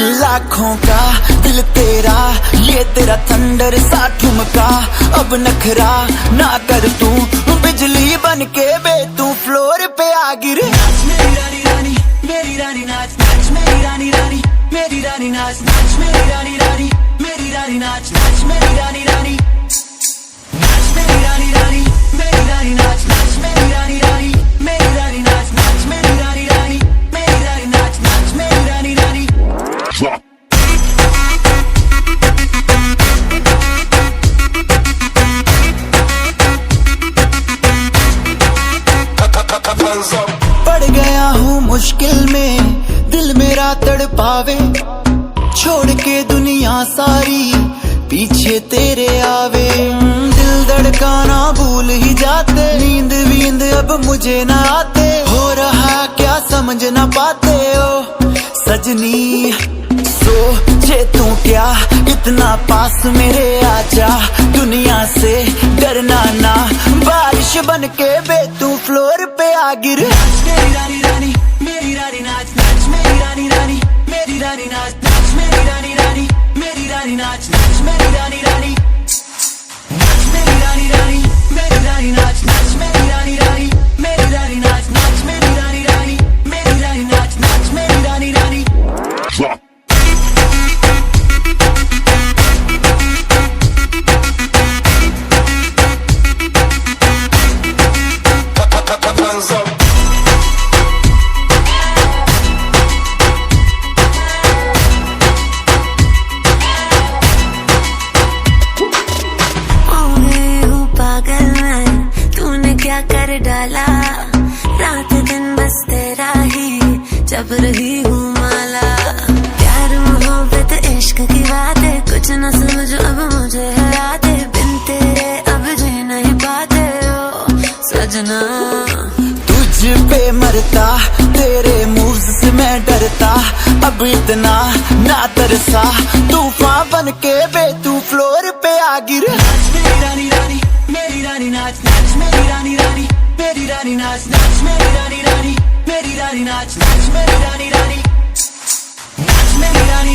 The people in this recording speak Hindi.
लाखों का दिल तेरा, ये तेरा थंडर सा ठुमका। अब नखरा ना कर तू, बिजली बन के बे तू फ्लोर पे आ गिर। नाच मेरी रानी रानी, मेरी रानी नाच, नाच मेरी रानी रानी, मेरी रानी नाच, नाच मेरी रानी रानी, मेरी रानी नाच, नाच मेरी रानी रानी, नाच मेरी रानी रानी, मेरी रानी नाच, नाच मेरी रानी रानी, मेरी रानी नाच, नाच मेरी रानी रानी, मेरी रानी नाच, नाच मेरी रानी रानी। पड़ गया हूँ मुश्किल में, दिल मेरा तड़पावे, छोड़ के दुनिया सारी पीछे तेरे आवे। दिल धड़काना भूल ही जाते, नींद वींद अब मुझे ना आते। हो रहा क्या समझ ना पाते हो सजनी, सोचे तू क्या इतना पास मेरे आजा। दुनिया से डरना ना, बारिश बन के बे तू फ्लोर पे आ गिर। नाच मेरी रानी रानी, मेरी रानी नाच, नाच मेरी रानी रानी, मेरी रानी नाच, नाच मेरी रानी रानी, मेरी रानी नाच, नाच मेरी रानी रानी, नाच मेरी रानी रानी, मेरी रानी नाच, नाच मेरी रानी रानी, मेरी रानी नाच, नाच मेरी रानी रानी, मेरी रानी नाच, नाच मेरी रानी रानी। कर डाला रात दिन बस तेरा ही जब रही हूँ माला। प्यार मोहब्बत इश्क की बातें कुछ न समझो अब मुझे हराते, बिन तेरे अब जी नहीं पाते हो सजना। तुझ पे मरता, तेरे मूव्स से मैं डरता, अब इतना ना तरसा। तूफान बन के बे तू फ्लोर पे आ गिर। नाच मेरी रानी रानी, मेरी रानी नाच, नाच मेरी रानी रानी, मेरी रानी नाच, नाच मेरी रानी रानी, मेरी रानी नाच, नाच मेरी रानी रानी, नाच मेरी रानी